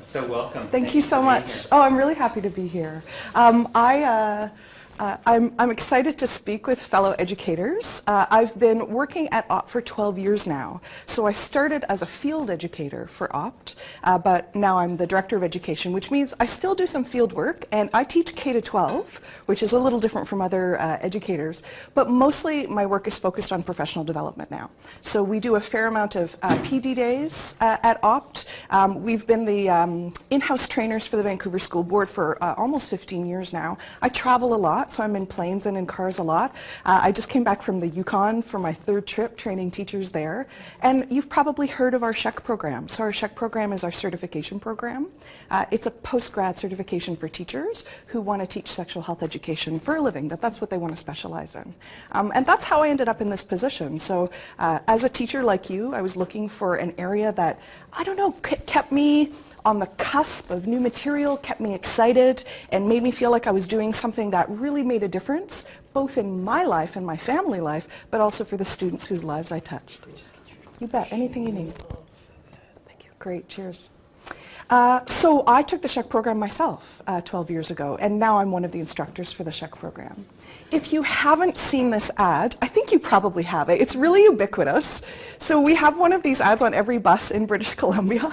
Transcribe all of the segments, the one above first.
So welcome. Thank you so much. Oh, I'm really happy to be here. I'm excited to speak with fellow educators. I've been working at OPT for 12 years now. So I started as a field educator for OPT, but now I'm the director of education, which means I still do some field work, and I teach K-12, which is a little different from other educators, but mostly my work is focused on professional development now. So we do a fair amount of PD days at OPT. We've been the in-house trainers for the Vancouver School Board for almost 15 years now. I travel a lot, so I'm in planes and in cars a lot. I just came back from the Yukon for my third trip training teachers there. And you've probably heard of our SHEC program. So our SHEC program is our certification program. It's a post-grad certification for teachers who want to teach sexual health education for a living, that's what they want to specialize in. And that's how I ended up in this position. So as a teacher like you, I was looking for an area that, I don't know, kept me on the cusp of new material, kept me excited, and made me feel like I was doing something that really made a difference, both in my life and my family life, but also for the students whose lives I touched. You bet, anything you need. Thank you. Great, cheers. So I took the SHEC program myself 12 years ago, and now I'm one of the instructors for the SHEC program. If you haven't seen this ad, I think you probably have it. It's really ubiquitous. So we have one of these ads on every bus in British Columbia.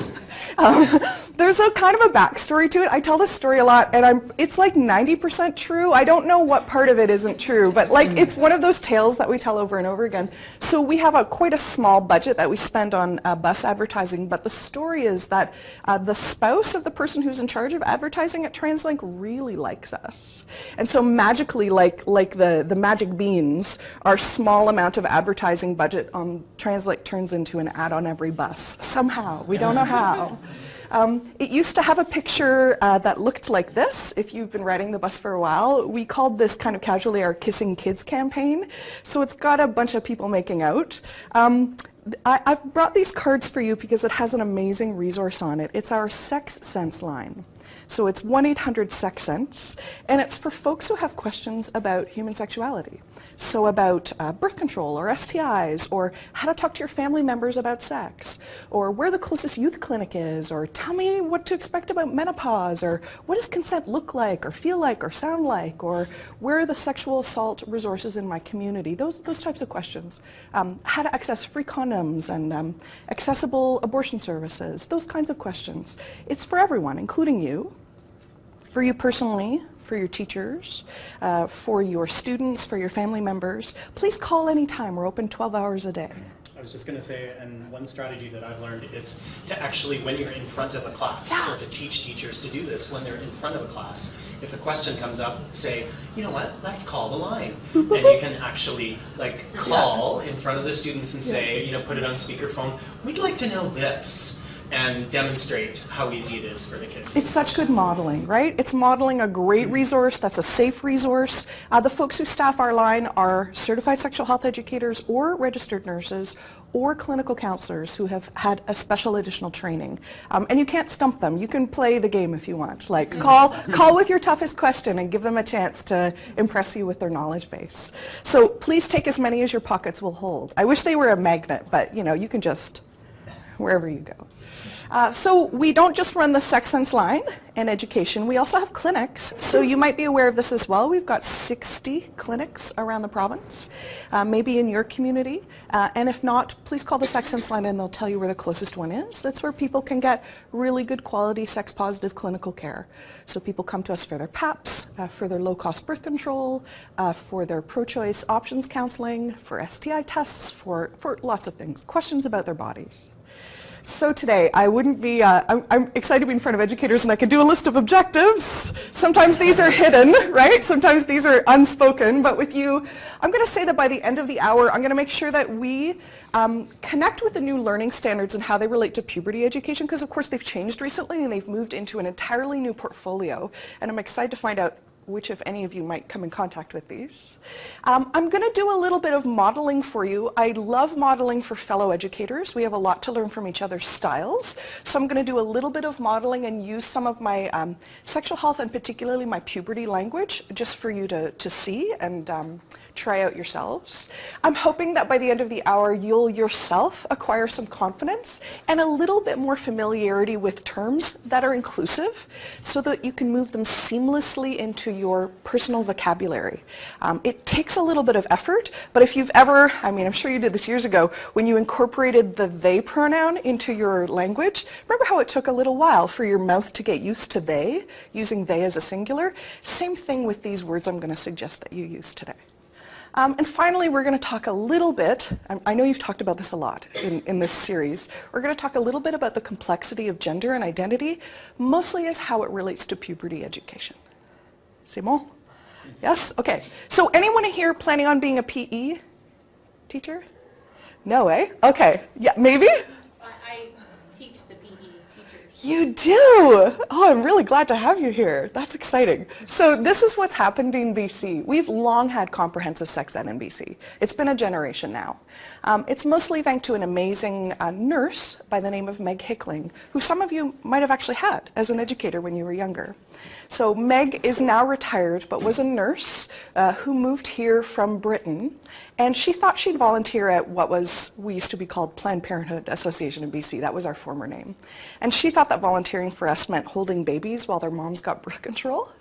There's a kind of a backstory to it. I tell this story a lot, and it's like 90% true. I don't know what part of it isn't true, but like it's one of those tales that we tell over and over again. So we have quite a small budget that we spend on bus advertising, but the story is that the spouse of the person who's in charge of advertising at TransLink really likes us. And so magically, like the magic beans, our small amount of advertising budget on TransLink turns into an ad on every bus. Somehow, we don't know how. It used to have a picture that looked like this. If you've been riding the bus for a while, we called this kind of casually our Kissing Kids campaign. So it's got a bunch of people making out. I've brought these cards for you because it has an amazing resource on it. It's our Sex Sense line. So it's 1-800-SEX-SENSE, and it's for folks who have questions about human sexuality. So about birth control or STIs, or how to talk to your family members about sex, or where the closest youth clinic is, or tell me what to expect about menopause, or what does consent look like, or feel like, or sound like, or where are the sexual assault resources in my community, those types of questions. How to access free condoms and accessible abortion services, those kinds of questions. It's for everyone, including you. For you personally, for your teachers, for your students, for your family members. Please call anytime. We're open 12 hours a day. I was just going to say, and one strategy that I've learned is to actually, when you're in front of a class, or to teach teachers to do this when they're in front of a class, if a question comes up, say, you know what, let's call the line. And you can actually call in front of the students and say, put it on speakerphone, we'd like to know this. And demonstrate how easy it is for the kids. It's such good modeling, right? It's modeling a great resource that's a safe resource. The folks who staff our line are certified sexual health educators or registered nurses or clinical counselors who have had a special additional training. And you can't stump them. You can play the game if you want. Like call with your toughest question and give them a chance to impress you with their knowledge base. So please take as many as your pockets will hold. I wish they were a magnet, but you can just, wherever you go. So we don't just run the Sex Sense line and education, we also have clinics. So you might be aware of this as well. We've got 60 clinics around the province, maybe in your community. And if not, please call the Sex Sense line and they'll tell you where the closest one is. That's where people can get really good quality sex-positive clinical care. So people come to us for their PAPs, for their low-cost birth control, for their pro-choice options counseling, for STI tests, for lots of things, questions about their bodies. So today, I'm excited to be in front of educators and I can do a list of objectives. Sometimes these are hidden, right? Sometimes these are unspoken, but with you, I'm gonna say that by the end of the hour, I'm gonna make sure that we connect with the new learning standards and how they relate to puberty education, because of course they've changed recently and they've moved into an entirely new portfolio. And I'm excited to find out which if any of you might come in contact with these. I'm going to do a little bit of modeling for you. I love modeling for fellow educators. We have a lot to learn from each other's styles. So I'm going to do a little bit of modeling and use some of my sexual health and particularly my puberty language just for you to see and try out yourselves. I'm hoping that by the end of the hour you'll yourself acquire some confidence and a little bit more familiarity with terms that are inclusive so that you can move them seamlessly into your personal vocabulary. It takes a little bit of effort, but if you've ever, I mean, I'm sure you did this years ago, when you incorporated the they pronoun into your language, remember how it took a little while for your mouth to get used to they, using they as a singular? Same thing with these words I'm going to suggest that you use today. And finally, we're going to talk a little bit, I know you've talked about this a lot in this series, we're going to talk a little bit about the complexity of gender and identity, mostly as how it relates to puberty education. C'est bon? Yes? Okay. So anyone here planning on being a PE teacher? No, eh? Okay. Yeah, maybe? I teach the PE teachers. You do? Oh, I'm really glad to have you here. That's exciting. So this is what's happened in BC. We've long had comprehensive sex ed in BC. It's been a generation now. It's mostly thanks to an amazing nurse by the name of Meg Hickling, who some of you might have actually had as an educator when you were younger. So Meg is now retired, but was a nurse who moved here from Britain, and she thought she'd volunteer at what we used to be called Planned Parenthood Association in BC. That was our former name. And she thought that volunteering for us meant holding babies while their moms got birth control.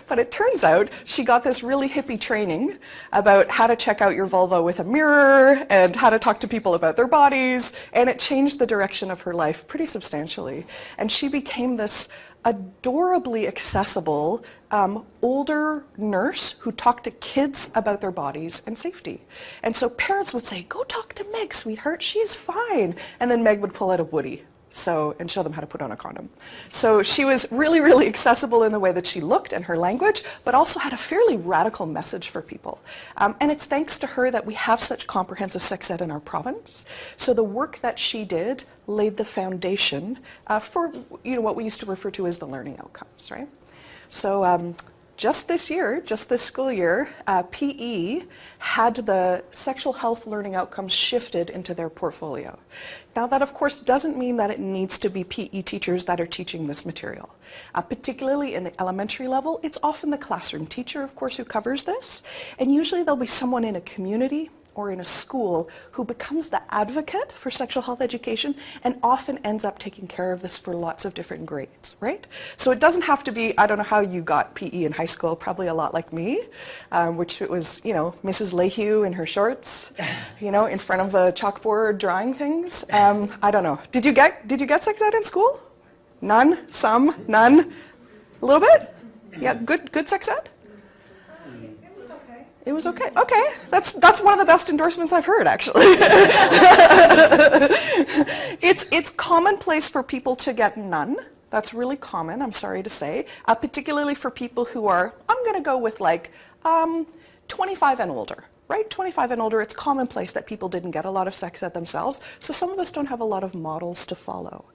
But it turns out she got this really hippie training about how to check out your vulva with a mirror and how to talk to people about their bodies, and it changed the direction of her life pretty substantially. And she became this adorably accessible older nurse who talked to kids about their bodies and safety. And so parents would say, "Go talk to Meg, sweetheart, she's fine." And then Meg would pull out a Woody. And show them how to put on a condom. So she was really, really accessible in the way that she looked and her language, but also had a fairly radical message for people. And it's thanks to her that we have such comprehensive sex ed in our province. So the work that she did laid the foundation for what we used to refer to as the learning outcomes, right? So just this year, just this school year, PE had the sexual health learning outcomes shifted into their portfolio. Now that of course doesn't mean that it needs to be PE teachers that are teaching this material. Particularly in the elementary level, it's often the classroom teacher, of course, who covers this. And usually there'll be someone in a community or in a school who becomes the advocate for sexual health education and often ends up taking care of this for lots of different grades, right? So it doesn't have to be, I don't know how you got PE in high school, probably a lot like me, which it was, Mrs. Lehue in her shorts, in front of the chalkboard drawing things. I don't know. Did you get sex ed in school? None? Some? None? A little bit? Yeah, good sex ed? It was okay. Okay, that's one of the best endorsements I've heard, actually. It's commonplace for people to get none. That's really common, I'm sorry to say, particularly for people who are, I'm going to go with 25 and older, right? 25 and older, it's commonplace that people didn't get a lot of sex ed themselves, so some of us don't have a lot of models to follow.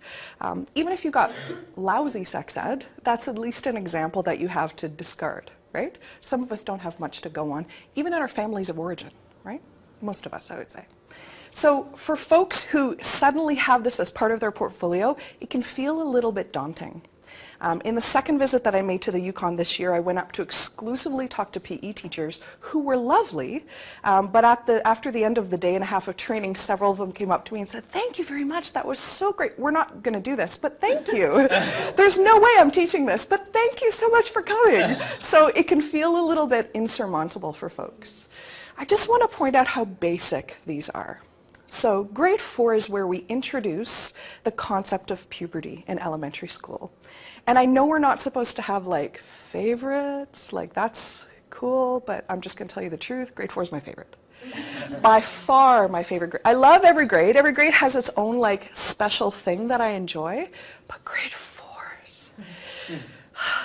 Even if you got lousy sex ed, that's at least an example that you have to discard. Right? Some of us don't have much to go on, even in our families of origin, right? Most of us, I would say. So for folks who suddenly have this as part of their portfolio, it can feel a little bit daunting. In the second visit that I made to the Yukon this year, I went up to exclusively talk to PE teachers who were lovely, but after the end of the day and a half of training, several of them came up to me and said, "Thank you very much, that was so great. We're not going to do this, but thank you. There's no way I'm teaching this, but thank you so much for coming." So it can feel a little bit insurmountable for folks. I just want to point out how basic these are. So grade 4 is where we introduce the concept of puberty in elementary school. And I know we're not supposed to have favorites, that's cool, but I'm just going to tell you the truth, grade 4 is my favorite. By far my favorite grade. I love every grade. Every grade has its own special thing that I enjoy, but grade 4s.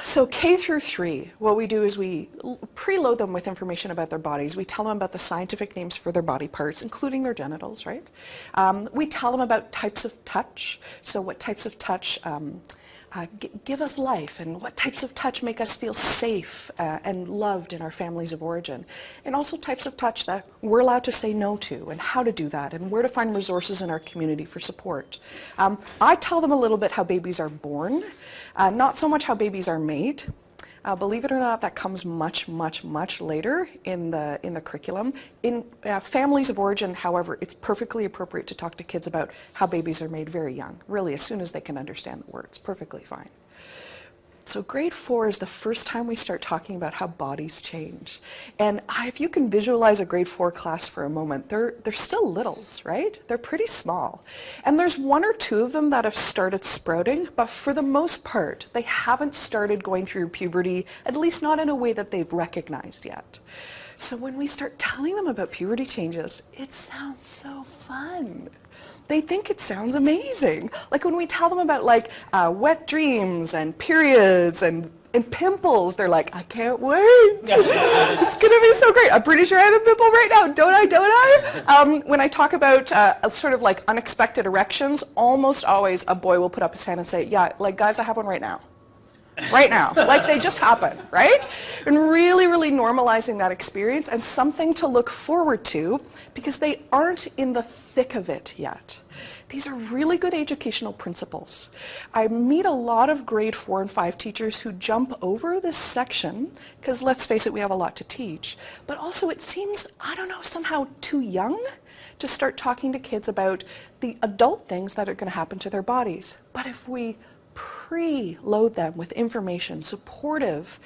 So K through 3, what we do is we preload them with information about their bodies. We tell them about the scientific names for their body parts, including their genitals, right? We tell them about types of touch. So what types of touch give us life, and what types of touch make us feel safe and loved in our families of origin, and also types of touch that we're allowed to say no to, and how to do that, and where to find resources in our community for support. I tell them a little bit how babies are born, not so much how babies are made. Believe it or not, that comes much, much, much later in the curriculum. In families of origin, however, it's perfectly appropriate to talk to kids about how babies are made very young, really as soon as they can understand the words, perfectly fine. So grade 4 is the first time we start talking about how bodies change. And if you can visualize a grade 4 class for a moment, they're still littles, right? They're pretty small. And there's 1 or 2 of them that have started sprouting, but for the most part, they haven't started going through puberty, at least not in a way that they've recognized yet. So when we start telling them about puberty changes, it sounds so fun. They think it sounds amazing. Like when we tell them about wet dreams and periods and pimples, they're like, I can't wait. It's gonna be so great. I'm pretty sure I have a pimple right now, don't I? When I talk about sort of like unexpected erections, almost always a boy will put up his hand and say, yeah, like guys, I have one right now. Right now, like they just happen, right? And really, really normalizing that experience and something to look forward to because they aren't in the thick of it yet. These are really good educational principles. I meet a lot of grade 4 and 5 teachers who jump over this section because let's face it, we have a lot to teach. But also it seems, I don't know, somehow too young to start talking to kids about the adult things that are going to happen to their bodies. But if we pre-load them with information, supportive,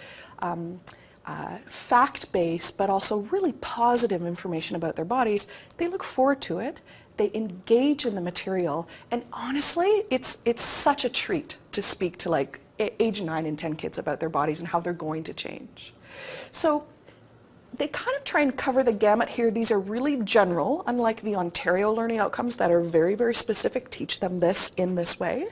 fact-based, but also really positive information about their bodies, they look forward to it, they engage in the material, and honestly, it's such a treat to speak to like age 9 and 10 kids about their bodies and how they're going to change. So they kind of try and cover the gamut here. These are really general, unlike the Ontario learning outcomes that are very, very specific, teach them this in this way.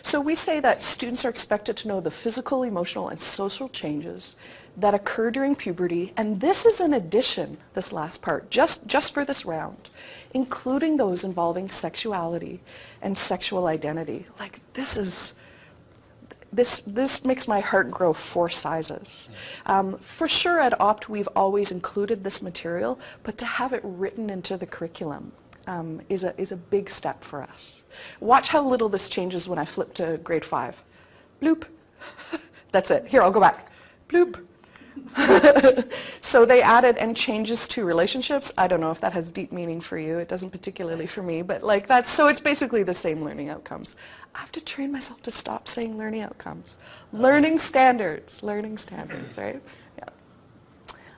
So we say that students are expected to know the physical, emotional, and social changes that occur during puberty, and this is in addition, this last part, just for this round, including those involving sexuality and sexual identity. Like this makes my heart grow 4 sizes. For sure at OPT we've always included this material, but to have it written into the curriculum is a big step for us. Watch how little this changes when I flip to grade 5. Bloop. That's it. Here, I'll go back. Bloop. So they added and changes to relationships. I don't know if that has deep meaning for you. It doesn't particularly for me, but like that's, so it's basically the same learning outcomes. I have to train myself to stop saying learning outcomes. Learning standards, right?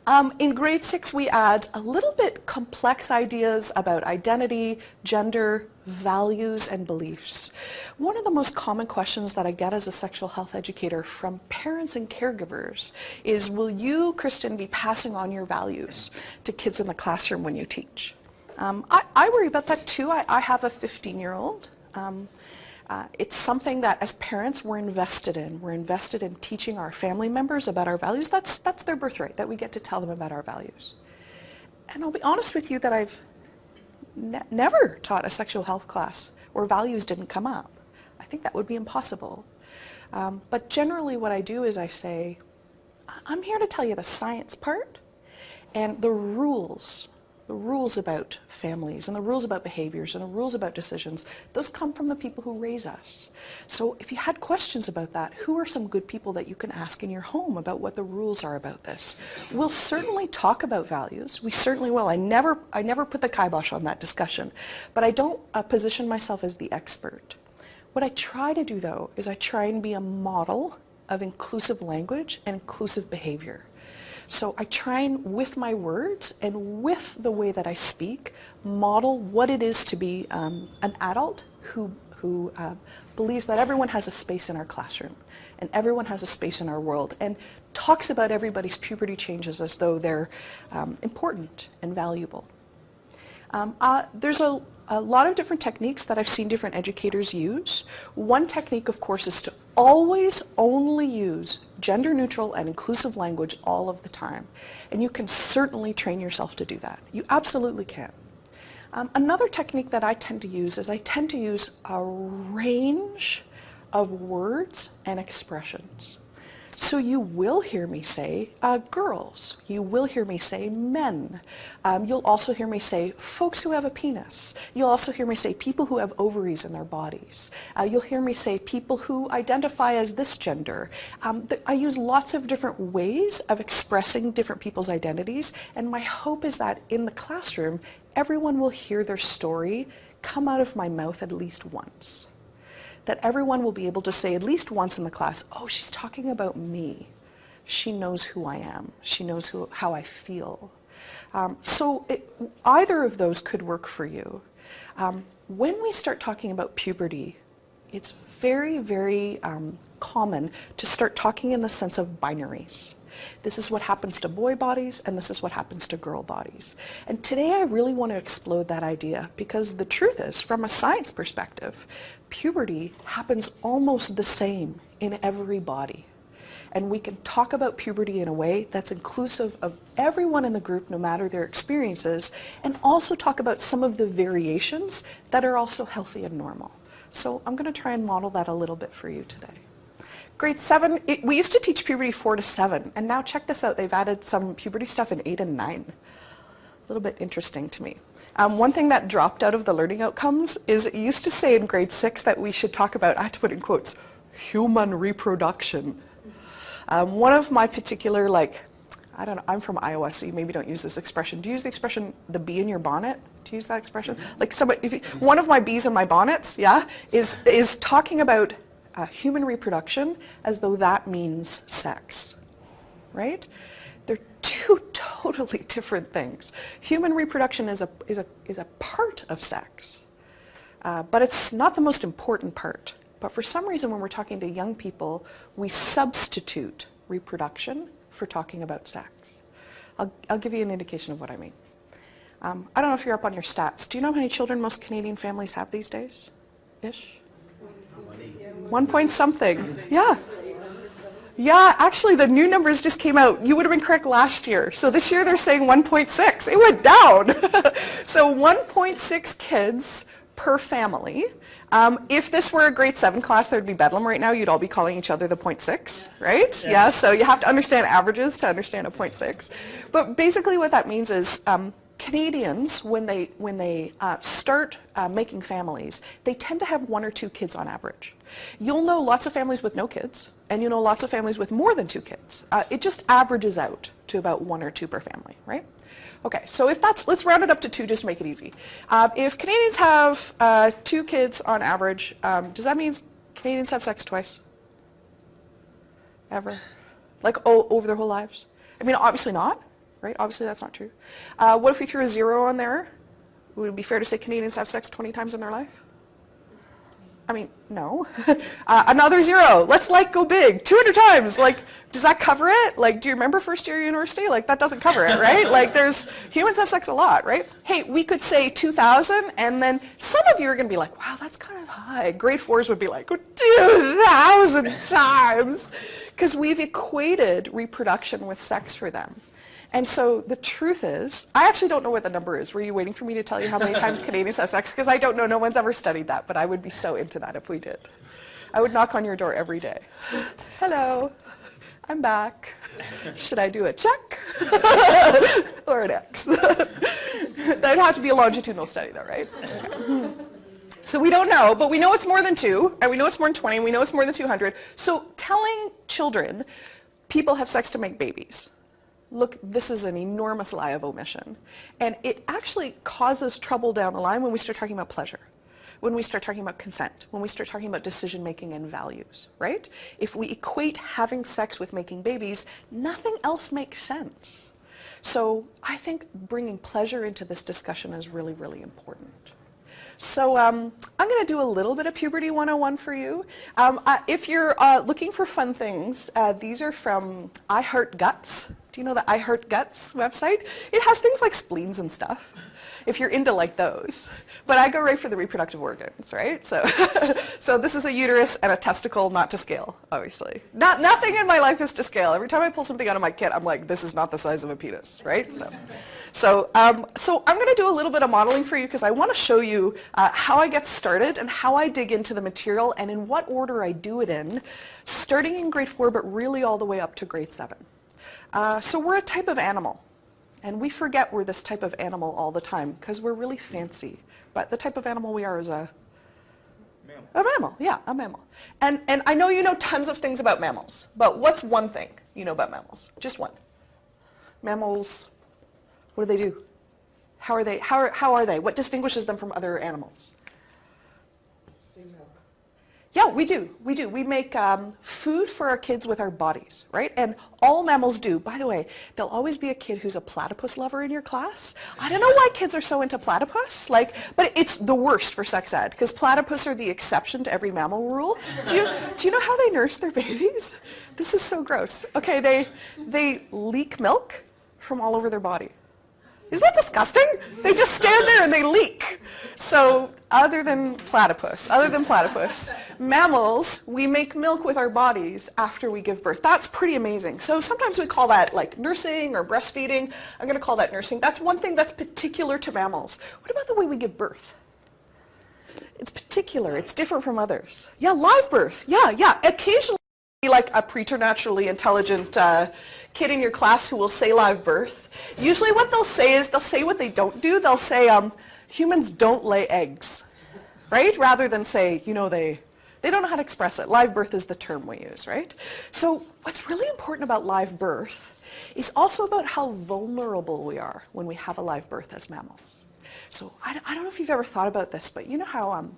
Yeah. In grade 6, we add a little bit complex ideas about identity, gender, values, and beliefs. One of the most common questions that I get as a sexual health educator from parents and caregivers is, will you, Kristen, be passing on your values to kids in the classroom when you teach? I worry about that too. I have a 15-year-old. It's something that as parents we're invested in. We're invested in teaching our family members about our values. That's their birthright, that we get to tell them about our values. And I'll be honest with you that I've never taught a sexual health class where values didn't come up. I think that would be impossible. But generally what I do is I say, I'm here to tell you the science part and the rules about families and the rules about behaviors and the rules about decisions. Those come from the people who raise us. So if you had questions about that, who are some good people that you can ask in your home about what the rules are about this? We'll certainly talk about values. We certainly will. I never put the kibosh on that discussion, but I don't position myself as the expert. What I try to do though is I try and be a model of inclusive language and inclusive behavior. So I try and, with my words and with the way that I speak, model what it is to be an adult who believes that everyone has a space in our classroom and everyone has a space in our world and talks about everybody's puberty changes as though they're important and valuable. There's a lot of different techniques that I've seen different educators use. One technique, of course, is to always only use gender-neutral and inclusive language all of the time. And you can certainly train yourself to do that. You absolutely can. Another technique that I tend to use is I tend to use a range of words and expressions. So you will hear me say girls. You will hear me say men. You'll also hear me say folks who have a penis. You'll also hear me say people who have ovaries in their bodies. You'll hear me say people who identify as this gender. I use lots of different ways of expressing different people's identities, and my hope is that in the classroom, everyone will hear their story come out of my mouth at least once. That everyone will be able to say at least once in the class, oh, she's talking about me. She knows who I am. She knows how I feel. Either of those could work for you. When we start talking about puberty, it's very, very common to start talking in the sense of binaries. This is what happens to boy bodies, and this is what happens to girl bodies. And today I really want to explode that idea, because the truth is, from a science perspective, puberty happens almost the same in every body. And we can talk about puberty in a way that's inclusive of everyone in the group, no matter their experiences, and also talk about some of the variations that are also healthy and normal. So I'm going to try and model that a little bit for you today. Grade 7, we used to teach puberty 4 to 7, and now check this out, they've added some puberty stuff in 8 and 9. A little bit interesting to me. One thing that dropped out of the learning outcomes is it used to say in grade 6 that we should talk about, I have to put in quotes, human reproduction. One of my particular, I don't know, I'm from Iowa, so you maybe don't use this expression. Do you use the expression, the bee in your bonnet? Do you use that expression? One of my bees in my bonnets, yeah, is talking about human reproduction as though that means sex, right? They're two totally different things. Human reproduction is a part of sex, but it's not the most important part. But for some reason, when we're talking to young people, we substitute reproduction for talking about sex. I'll give you an indication of what I mean. I don't know if you're up on your stats. Do you know how many children most Canadian families have these days? Ish? 1 point something. Yeah. Yeah, actually the new numbers just came out. You would have been correct last year. So this year they're saying 1.6. It went down. So 1.6 kids per family. If this were a grade 7 class, there'd be bedlam right now. You'd all be calling each other the 0.6, right? Yeah, so you have to understand averages to understand a 0.6. But basically what that means is Canadians, when they start making families, they tend to have 1 or 2 kids on average. You'll know lots of families with no kids, and you know lots of families with more than 2 kids. It just averages out to about 1 or 2 per family, right? Okay, so if that's, let's round it up to 2 just to make it easy. If Canadians have 2 kids on average, does that mean Canadians have sex twice? Ever? Like over their whole lives? I mean, obviously not. Right? Obviously that's not true. What if we threw a 0 on there? Would it be fair to say Canadians have sex 20 times in their life? I mean, no. Another 0. Let's go big. 200 times. Does that cover it? Do you remember first year university? That doesn't cover it, right? Humans have sex a lot, right? Hey, we could say 2,000, and then some of you are going to be like, wow, that's kind of high. Grade 4s would be like, 2,000 times. Because we've equated reproduction with sex for them. And so the truth is, I actually don't know what the number is. Were you waiting for me to tell you how many times Canadians have sex? Because I don't know. No one's ever studied that, but I would be so into that if we did. I would knock on your door every day. Hello, I'm back. Should I do a check or an X? That'd have to be a longitudinal study though, right? Okay. So we don't know, but we know it's more than 2, and we know it's more than 20, and we know it's more than 200. So telling children people have sex to make babies, look, this is an enormous lie of omission. And it actually causes trouble down the line when we start talking about pleasure, when we start talking about consent, when we start talking about decision-making and values, right? If we equate having sex with making babies, nothing else makes sense. So I think bringing pleasure into this discussion is really, really important. So I'm going to do a little bit of Puberty 101 for you. If you're looking for fun things, these are from I Heart Guts. Do Do you know the I Heart Guts website? It has things like spleens and stuff, if you're into like those. But I go right for the reproductive organs, right? So, so this is a uterus and a testicle, not to scale, obviously. Nothing in my life is to scale. Every time I pull something out of my kit, I'm like, this is not the size of a penis, right? So I'm going to do a little bit of modeling for you because I want to show you how I get started and how I dig into the material and in what order I do it in, starting in grade 4, but really all the way up to grade 7. So we're a type of animal, and we forget we're this type of animal all the time because we're really fancy. But the type of animal we are is a mammal, yeah, a mammal. And I know you know tons of things about mammals, but what's one thing you know about mammals? Just one. Mammals, what do they do? How are they? How are they? What distinguishes them from other animals? Yeah, we do. We make food for our kids with our bodies, right? And all mammals do. By the way, there'll always be a kid who's a platypus lover in your class. I don't know why kids are so into platypus, but it's the worst for sex ed because platypus are the exception to every mammal rule. Do you know how they nurse their babies? This is so gross. Okay, they leak milk from all over their body. Isn't that disgusting? They just stand there and they leak. So other than platypus, mammals, we make milk with our bodies after we give birth. That's pretty amazing. So sometimes we call that like nursing or breastfeeding. I'm going to call that nursing. That's one thing that's particular to mammals. What about the way we give birth? It's particular. It's different from others. Yeah, live birth. Yeah. Occasionally, like a preternaturally intelligent kid in your class who will say live birth. Usually what they'll say is they'll say what they don't do. They'll say humans don't lay eggs, right? Rather than say, you know, they don't know how to express it. Live birth is the term we use, right? So what's really important about live birth is also about how vulnerable we are when we have a live birth as mammals. So I don't know if you've ever thought about this, but you know how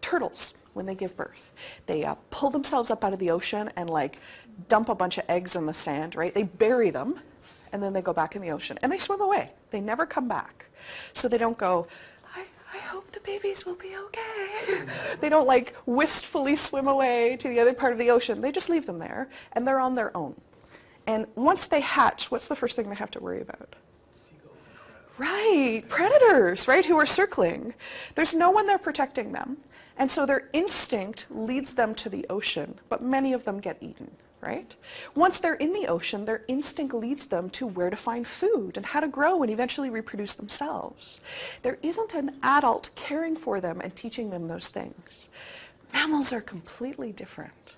turtles, when they give birth, they pull themselves up out of the ocean and like dump a bunch of eggs in the sand, right? They bury them and then they go back in the ocean and they swim away. They never come back. So they don't go, I hope the babies will be okay. They don't like wistfully swim away to the other part of the ocean. They just leave them there and they're on their own. And once they hatch, what's the first thing they have to worry about? Seagulls and crows. Right, predators, right, who are circling. There's no one there protecting them. And so their instinct leads them to the ocean, but many of them get eaten, right? Once they're in the ocean, their instinct leads them to where to find food and how to grow and eventually reproduce themselves. There isn't an adult caring for them and teaching them those things. Mammals are completely different.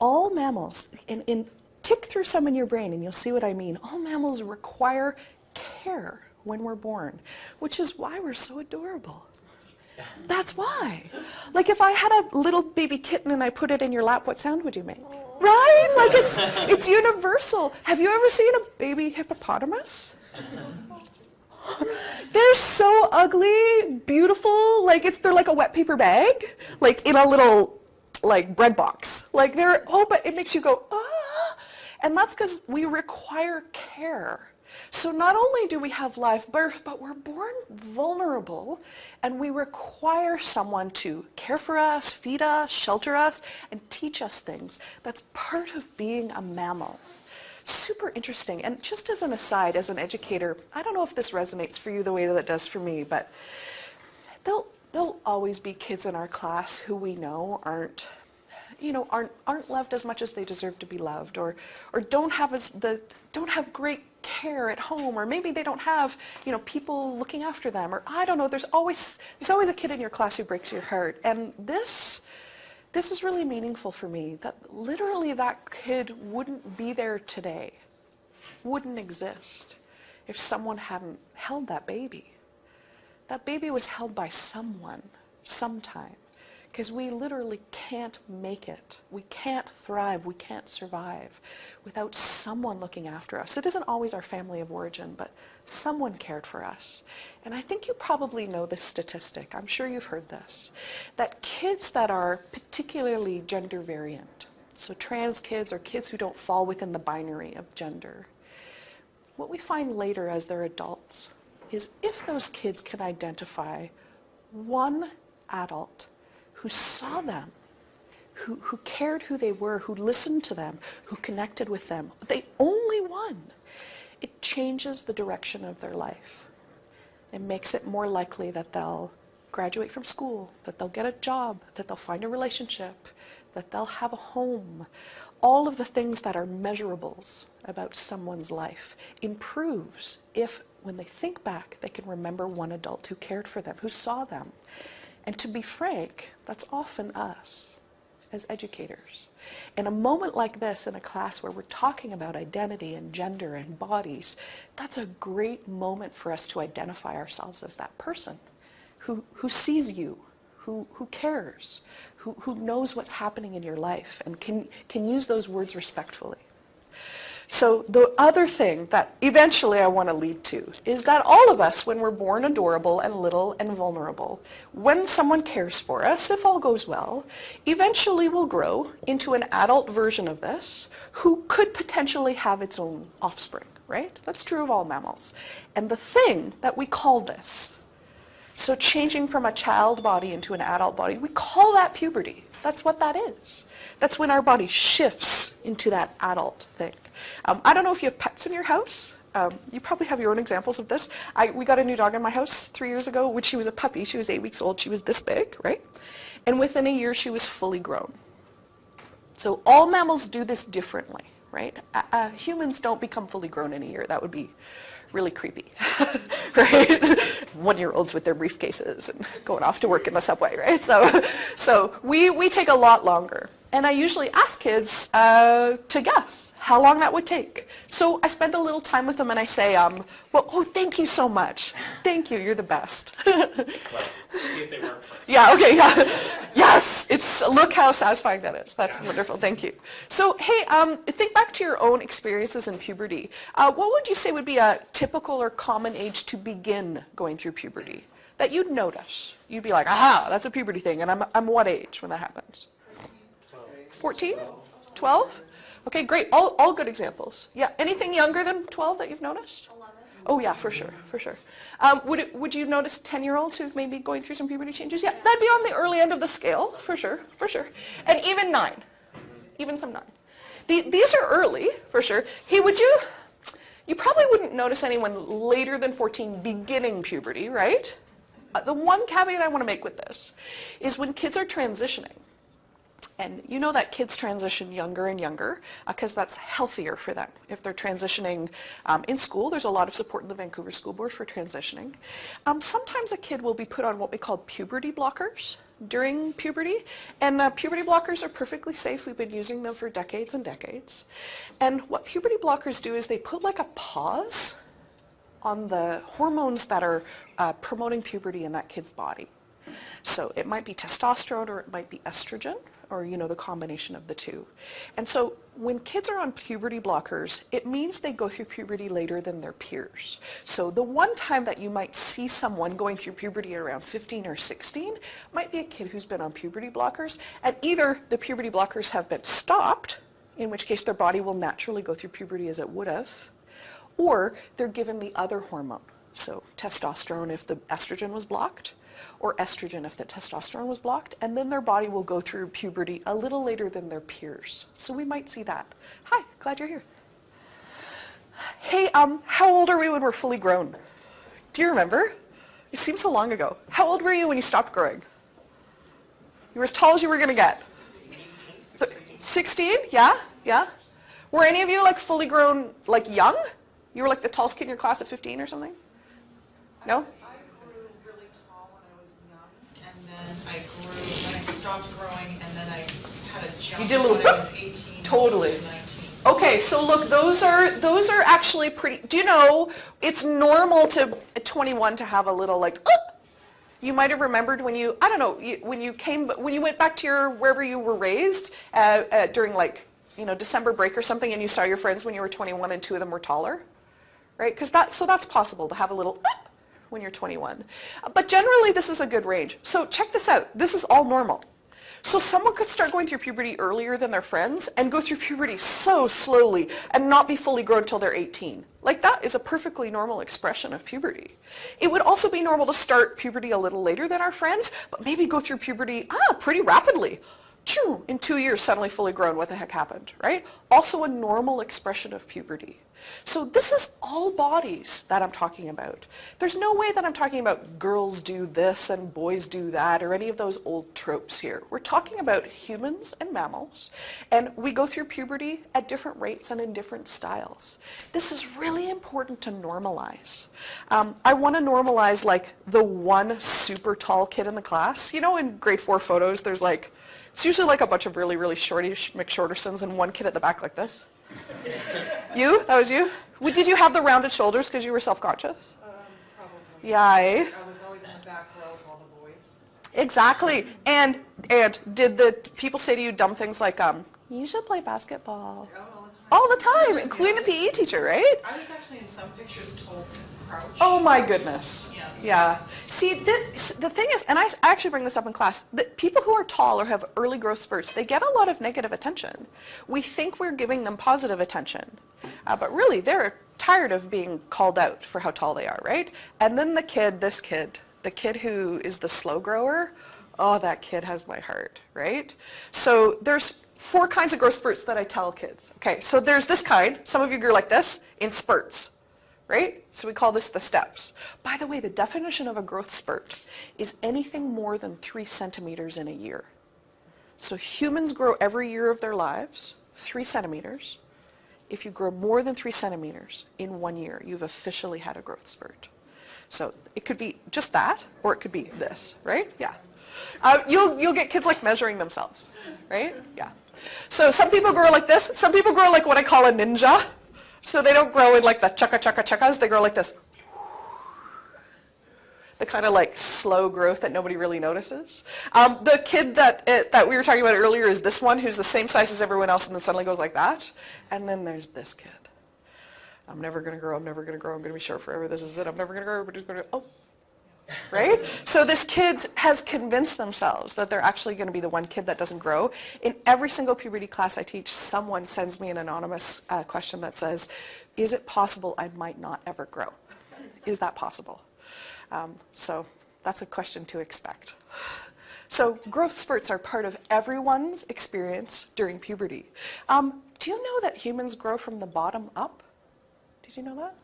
All mammals, and tick through some in your brain and you'll see what I mean. All mammals require care when we're born, which is why we're so adorable. That's why. Like if I had a little baby kitten and I put it in your lap, what sound would you make? Right? Like it's universal. Have you ever seen a baby hippopotamus? They're so ugly, beautiful, like they're like a wet paper bag, like in a little like bread box. Like but it makes you go, ah. And that's because we require care. So not only do we have live birth, but we're born vulnerable and we require someone to care for us, feed us, shelter us, and teach us things. That's part of being a mammal. Super interesting. And just as an aside, as an educator, I don't know if this resonates for you the way that it does for me, but there'll always be kids in our class who we know aren't loved as much as they deserve to be loved, or don't have great care at home, or maybe they don't have people looking after them, or I don't know. There's always a kid in your class who breaks your heart, and this is really meaningful for me. That literally that kid wouldn't be there today, wouldn't exist, if someone hadn't held that baby. That baby was held by someone, sometime. Because we literally can't make it. We can't thrive, we can't survive without someone looking after us. It isn't always our family of origin, but someone cared for us. And I think you probably know this statistic, I'm sure you've heard this, that kids that are particularly gender variant, so trans kids or kids who don't fall within the binary of gender, what we find later as they're adults is if those kids can identify one adult who saw them, who cared who they were, who listened to them, who connected with them, the only one, it changes the direction of their life. It makes it more likely that they'll graduate from school, that they'll get a job, that they'll find a relationship, that they'll have a home. All of the things that are measurables about someone's life improves if, when they think back, they can remember one adult who cared for them, who saw them. And to be frank, that's often us as educators. In a moment like this, in a class where we're talking about identity and gender and bodies, that's a great moment for us to identify ourselves as that person who sees you, who cares, who knows what's happening in your life and can use those words respectfully. So the other thing that eventually I want to lead to is that all of us, when we're born adorable and little and vulnerable, when someone cares for us, if all goes well, eventually will grow into an adult version of this who could potentially have its own offspring, right? That's true of all mammals. And the thing that we call this, so changing from a child body into an adult body, we call that puberty. That's what that is. That's when our body shifts into that adult thing. I don't know if you have pets in your house. You probably have your own examples of this. We got a new dog in my house 3 years ago, which she was a puppy. She was 8 weeks old. She was this big, right? And within a year, she was fully grown. So all mammals do this differently, right? Humans don't become fully grown in a year. That would be really creepy, right? 1-year-olds with their briefcases and going off to work in the subway, right? So we take a lot longer. And I usually ask kids to guess how long that would take. So I spend a little time with them and I say, well, oh, thank you so much. Thank you, you're the best. Well, see if they work first. Yeah, okay, yeah. Yes, look how satisfying that is. That's wonderful, thank you. So, hey, think back to your own experiences in puberty. What would you say would be a typical or common age to begin going through puberty that you'd notice? You'd be like, aha, that's a puberty thing, and I'm what age when that happens? 14? 12? Okay, great. All good examples. Yeah. Anything younger than 12 that you've noticed? 11. Oh yeah, for sure, for sure. Would you notice 10-year-olds who've maybe going through some puberty changes? Yeah, that'd be on the early end of the scale, for sure, for sure. And even 9, even some 9. These are early, for sure. Hey, you probably wouldn't notice anyone later than 14 beginning puberty, right? The one caveat I want to make with this is when kids are transitioning, and you know that kids transition younger and younger because that's healthier for them. If they're transitioning in school, there's a lot of support in the Vancouver School Board for transitioning. Sometimes a kid will be put on what we call puberty blockers during puberty. And puberty blockers are perfectly safe. We've been using them for decades and decades. And what puberty blockers do is they put like a pause on the hormones that are promoting puberty in that kid's body. So it might be testosterone or it might be estrogen, or the combination of the two. And so when kids are on puberty blockers, it means they go through puberty later than their peers. So the one time that you might see someone going through puberty at around 15 or 16 might be a kid who's been on puberty blockers, and either the puberty blockers have been stopped, in which case their body will naturally go through puberty as it would have, or they're given the other hormone. So testosterone if the estrogen was blocked, or estrogen if the testosterone was blocked, and then their body will go through puberty a little later than their peers. So we might see that. Hi, glad you're here. Hey, how old are we when we're fully grown? Do you remember? It seems so long ago. How old were you when you stopped growing? You were as tall as you were going to get. 16? Yeah? Yeah? Were any of you like fully grown, like young? You were like the tallest kid in your class at 15 or something? No? I grew, and I stopped growing, and then I had a jump You did a little when I was 18. Totally. 19. Okay, so look, those are actually pretty, do you know, it's normal to, at 21 to have a little like, you might have remembered when you, I don't know, when you went back to your, wherever you were raised during like, December break or something, and you saw your friends when you were 21 and 2 of them were taller, right? So that's possible to have a little when you're 21. But generally this is a good range. So check this out. This is all normal. So someone could start going through puberty earlier than their friends and go through puberty so slowly and not be fully grown until they're 18. Like that is a perfectly normal expression of puberty. It would also be normal to start puberty a little later than our friends, but maybe go through puberty pretty rapidly. choo, in 2 years suddenly fully grown, what the heck happened, right? Also a normal expression of puberty. So this is all bodies that I'm talking about. There's no way that I'm talking about girls do this and boys do that or any of those old tropes here. We're talking about humans and mammals, and we go through puberty at different rates and in different styles. This is really important to normalize. I want to normalize like the one super tall kid in the class. You know, in grade 4 photos, there's like, it's usually like a bunch of really, really shortish McShortersons and one kid at the back like this. You? That was you? Did you have the rounded shoulders because you were self-conscious? Probably. Yeah. I was always in the back row of all the boys. Exactly. And did the people say to you dumb things like, you should play basketball? All the time, including the PE teacher, right? I was actually in some pictures told to crouch. Oh my goodness. Yeah. Yeah. See, the thing is, and I actually bring this up in class, that people who are tall or have early growth spurts, they get a lot of negative attention. We think we're giving them positive attention, but really they're tired of being called out for how tall they are, right? And then the kid who is the slow grower, oh, that kid has my heart, right? So there's 4 kinds of growth spurts that I tell kids. Okay, so there's this kind. Some of you grew like this in spurts, right? So we call this the steps. By the way, the definition of a growth spurt is anything more than 3 centimeters in a year. So humans grow every year of their lives 3 centimeters. If you grow more than 3 centimeters in 1 year, you've officially had a growth spurt. So it could be just that, or it could be this, right? Yeah. You'll get kids like measuring themselves, right? Yeah. So some people grow like this. Some people grow like what I call a ninja. So they don't grow in like the chaka-chaka-chakas. They grow like this. The kind of like slow growth that nobody really notices. The kid that we were talking about earlier is this one who's the same size as everyone else and then suddenly goes like that. And then there's this kid. I'm never going to grow. I'm never going to grow. I'm going to be short forever. This is it. I'm never going to grow. Everybody's going to, oh. Right? So this kid has convinced themselves that they're actually going to be the one kid that doesn't grow. In every single puberty class I teach, someone sends me an anonymous question that says, is it possible I might not ever grow? Is that possible? So that's a question to expect. So growth spurts are part of everyone's experience during puberty. Do you know that humans grow from the bottom up? Did you know that?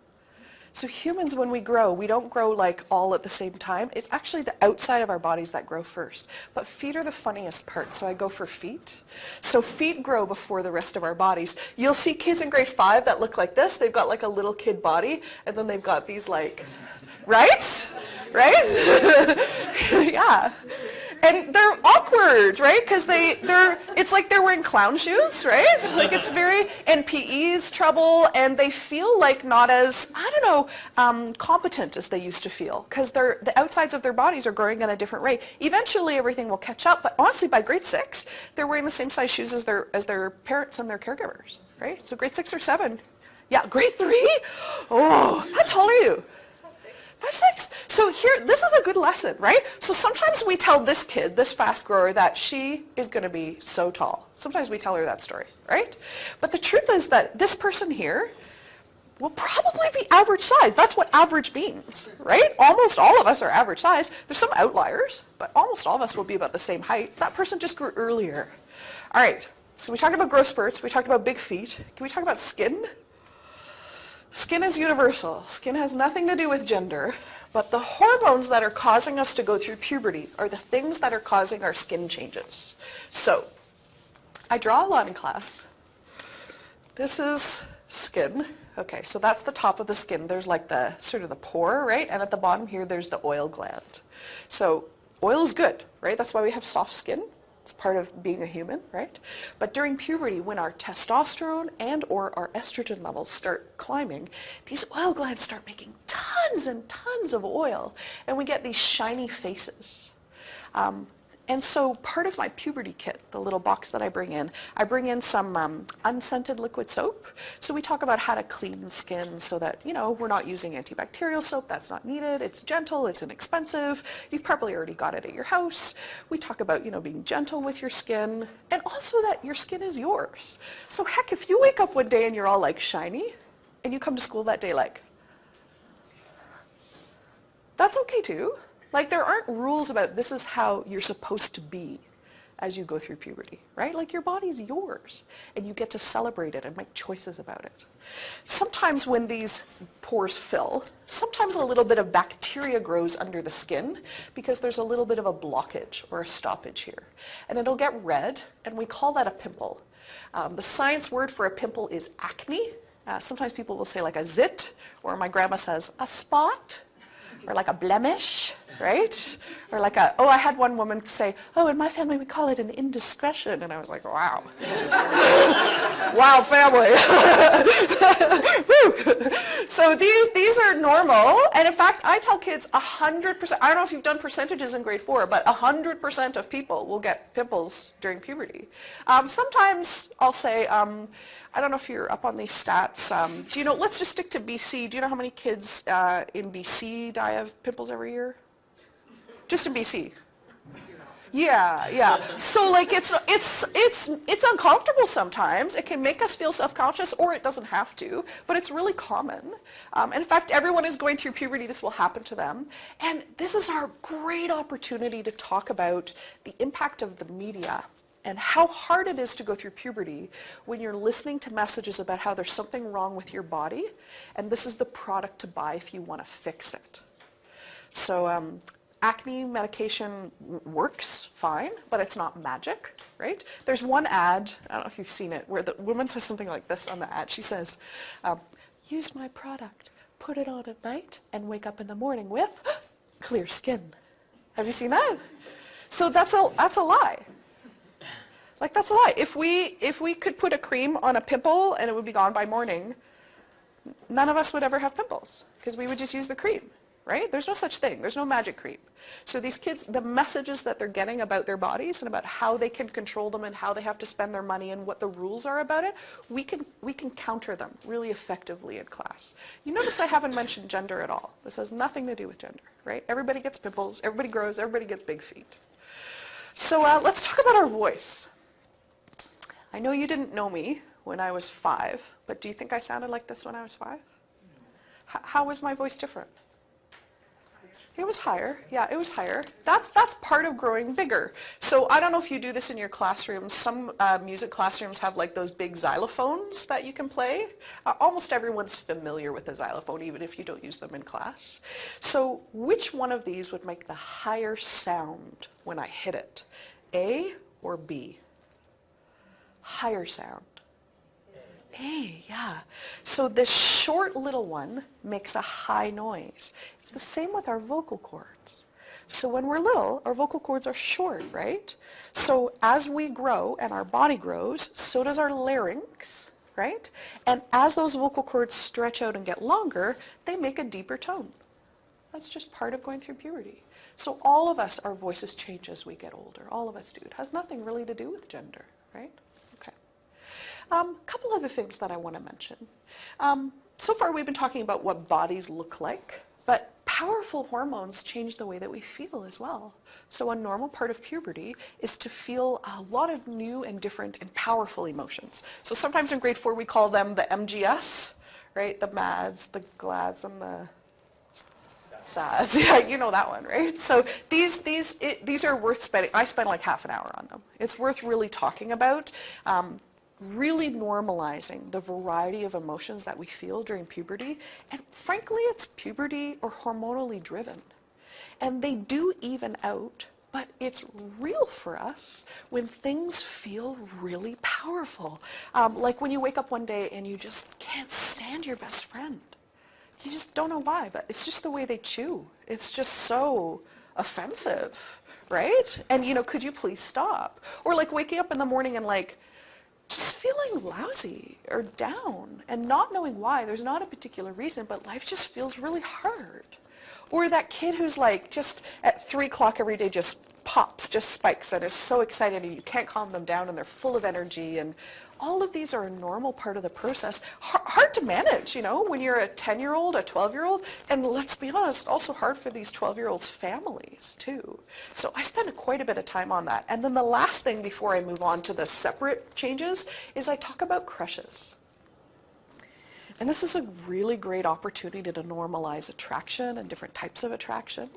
So humans, when we grow, we don't grow like all at the same time. It's actually the outside of our bodies that grow first. But feet are the funniest part, so I go for feet. So feet grow before the rest of our bodies. You'll see kids in grade 5 that look like this. They've got like a little kid body, and then they've got these like, right? Right? Yeah. And they're awkward, right? Because it's like they're wearing clown shoes, right? Like it's very, and PE's trouble, and they feel like not as, I don't know, competent as they used to feel, because the outsides of their bodies are growing at a different rate. Eventually everything will catch up, but honestly by grade 6, they're wearing the same size shoes as their parents and their caregivers, right? So grade 6 or 7. Yeah, grade 3? Oh, how tall are you? 5, 6. So here, this is a good lesson, right? So sometimes we tell this kid, this fast grower, that she is going to be so tall. Sometimes we tell her that story, right? But the truth is that this person here will probably be average size. That's what average means, right? Almost all of us are average size. There's some outliers, but almost all of us will be about the same height. That person just grew earlier. All right, so we talked about growth spurts. We talked about big feet. Can we talk about skin? Skin is universal. Skin has nothing to do with gender, but the hormones that are causing us to go through puberty are the things that are causing our skin changes. So, I draw a lot in class. This is skin. Okay, so that's the top of the skin. There's like the sort of the pore, right? And at the bottom here, there's the oil gland. So, oil is good, right? That's why we have soft skin. It's part of being a human, right? But during puberty, when our testosterone and or our estrogen levels start climbing, these oil glands start making tons and tons of oil, and we get these shiny faces. And so part of my puberty kit, the little box that I bring in some unscented liquid soap. So we talk about how to clean skin so that, you know, we're not using antibacterial soap. That's not needed. It's gentle. It's inexpensive. You've probably already got it at your house. We talk about, you know, being gentle with your skin, and also that your skin is yours. So heck, if you wake up one day and you're all like shiny, and you come to school that day like, that's okay too. Like, there aren't rules about this is how you're supposed to be as you go through puberty, right? Like your body's yours, and you get to celebrate it and make choices about it. Sometimes when these pores fill, sometimes a little bit of bacteria grows under the skin because there's a little bit of a blockage or a stoppage here. And it'll get red, and we call that a pimple. The science word for a pimple is acne. Sometimes people will say like a zit, or my grandma says a spot, or like a blemish, right? Or like a, oh, I had one woman say, oh, in my family we call it an indiscretion. And I was like, wow. Wow, family. So these are normal. And in fact, I tell kids 100%, I don't know if you've done percentages in grade 4, but 100% of people will get pimples during puberty. Sometimes I'll say, I don't know if you're up on these stats. Do you know, let's just stick to BC. Do you know how many kids in BC die of pimples every year? Just in BC. Yeah. So like it's uncomfortable sometimes. It can make us feel self-conscious, or it doesn't have to, but it's really common. In fact, everyone is going through puberty. This will happen to them. And this is our great opportunity to talk about the impact of the media and how hard it is to go through puberty when you're listening to messages about how there's something wrong with your body, and this is the product to buy if you want to fix it. So acne medication works fine, but it's not magic, right? There's one ad, I don't know if you've seen it, where the woman says something like this on the ad. She says, use my product, put it on at night, and wake up in the morning with clear skin. Have you seen that? So that's a lie. Like, that's a lie. If we could put a cream on a pimple and it would be gone by morning, none of us would ever have pimples because we would just use the cream, right? There's no such thing. There's no magic cream. So these kids, the messages that they're getting about their bodies and about how they can control them and how they have to spend their money and what the rules are about it, we can counter them really effectively in class. You notice I haven't mentioned gender at all. This has nothing to do with gender, right? Everybody gets pimples, everybody grows, everybody gets big feet. So let's talk about our voice. I know you didn't know me when I was 5, but do you think I sounded like this when I was 5? How was my voice different? It was higher. Yeah, it was higher. That's part of growing bigger. So I don't know if you do this in your classrooms. Some music classrooms have like those big xylophones that you can play. Almost everyone's familiar with a xylophone, even if you don't use them in class. So which one of these would make the higher sound when I hit it? A or B? Higher sound. A, yeah. So this short little one makes a high noise. It's the same with our vocal cords. So when we're little, our vocal cords are short, right? So as we grow and our body grows, so does our larynx, right? And as those vocal cords stretch out and get longer, they make a deeper tone. That's just part of going through puberty. So all of us, our voices change as we get older. All of us do. It has nothing really to do with gender, right? A couple other things that I want to mention. So far we've been talking about what bodies look like, but powerful hormones change the way that we feel as well. So a normal part of puberty is to feel a lot of new and different and powerful emotions. So sometimes in grade 4 we call them the MGS, right? The MADs, the GLADs, and the SADs. Yeah, you know that one, right? So these are worth spending. I spend like half an hour on them. It's worth really talking about. Really normalizing the variety of emotions that we feel during puberty. And frankly, it's puberty or hormonally driven. And they do even out, but it's real for us when things feel really powerful. Like when you wake up one day and you just can't stand your best friend. You just don't know why, but it's just the way they chew. It's just so offensive, right? And you know, could you please stop? Or like waking up in the morning and like, just feeling lousy or down and not knowing why. There's not a particular reason, but life just feels really hard. Or that kid who's like just at 3 o'clock every day just pops, just spikes and is so excited and you can't calm them down and they're full of energy. And all of these are a normal part of the process. Hard to manage, you know, when you're a 10-year-old, a 12-year-old, and let's be honest, also hard for these 12-year-olds' families too. So I spend quite a bit of time on that. And then the last thing before I move on to the separate changes is I talk about crushes. And this is a really great opportunity to normalize attraction and different types of attraction.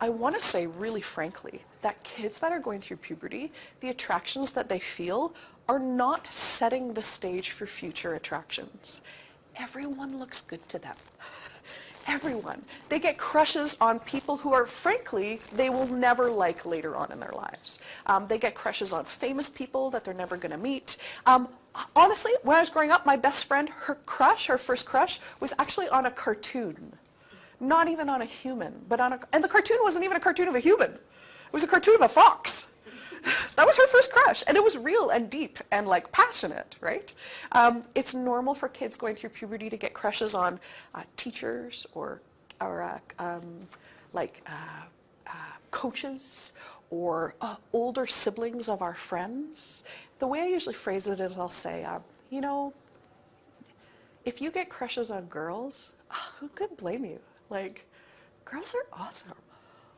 I want to say really frankly that kids that are going through puberty, the attractions that they feel are not setting the stage for future attractions. Everyone looks good to them. Everyone. They get crushes on people who are, frankly, they will never like later on in their lives. They get crushes on famous people that they're never going to meet. Honestly, when I was growing up, my best friend, her first crush, was actually on a cartoon. Not even on a human, but and the cartoon wasn't even a cartoon of a human. It was a cartoon of a fox. That was her first crush, and it was real and deep and like passionate, right? It's normal for kids going through puberty to get crushes on teachers or coaches or older siblings of our friends. The way I usually phrase it is I'll say, you know, if you get crushes on girls, who could blame you? Like, girls are awesome.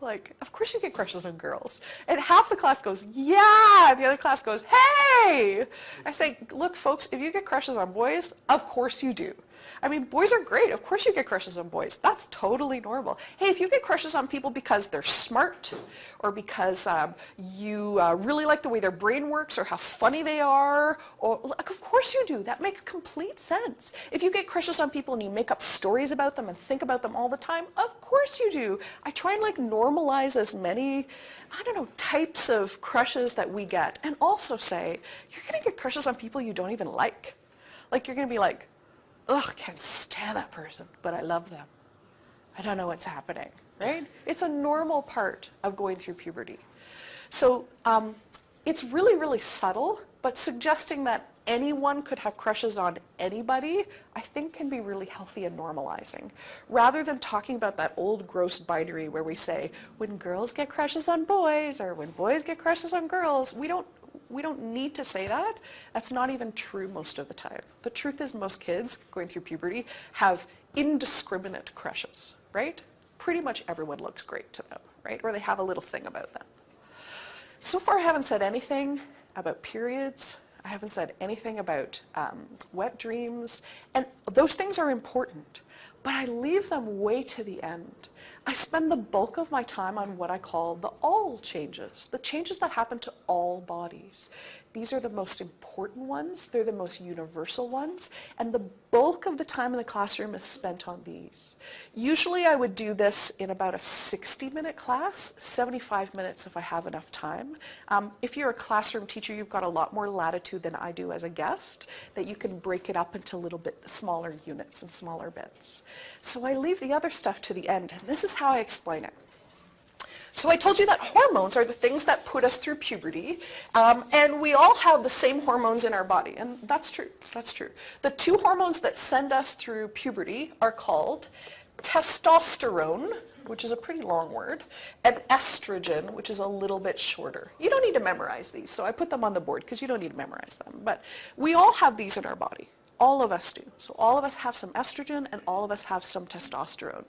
Like, of course you get crushes on girls. And half the class goes, yeah, and the other class goes, hey! I say, look, folks, if you get crushes on boys, of course you do. I mean, boys are great. Of course you get crushes on boys. That's totally normal. Hey, if you get crushes on people because they're smart or because you really like the way their brain works or how funny they are, or like, of course you do. That makes complete sense. If you get crushes on people and you make up stories about them and think about them all the time, of course you do. I try and like normalize as many, I don't know, types of crushes that we get, and also say, you're gonna get crushes on people you don't even like. Like, you're gonna be like, ugh, can't stand that person, but I love them. I don't know what's happening, right? It's a normal part of going through puberty. So it's really, really subtle, but suggesting that anyone could have crushes on anybody, I think can be really healthy and normalizing. Rather than talking about that old gross binary where we say, when girls get crushes on boys, or when boys get crushes on girls, we don't need to say that. That's not even true most of the time. The truth is most kids going through puberty have indiscriminate crushes, right? Pretty much everyone looks great to them, right? Or they have a little thing about them. So far I haven't said anything about periods. I haven't said anything about wet dreams. And those things are important, but I leave them way to the end. I spend the bulk of my time on what I call the all changes, the changes that happen to all bodies. These are the most important ones, they're the most universal ones, and the bulk of the time in the classroom is spent on these. Usually I would do this in about a 60-minute class, 75 minutes if I have enough time. If you're a classroom teacher, you've got a lot more latitude than I do as a guest, that you can break it up into a little bit smaller units and smaller bits. So I leave the other stuff to the end, and this is how I explain it. So I told you that hormones are the things that put us through puberty, and we all have the same hormones in our body, and that's true, that's true. The two hormones that send us through puberty are called testosterone, which is a pretty long word, and estrogen, which is a little bit shorter. You don't need to memorize these, so I put them on the board because you don't need to memorize them, but we all have these in our body. All of us do. So all of us have some estrogen and all of us have some testosterone.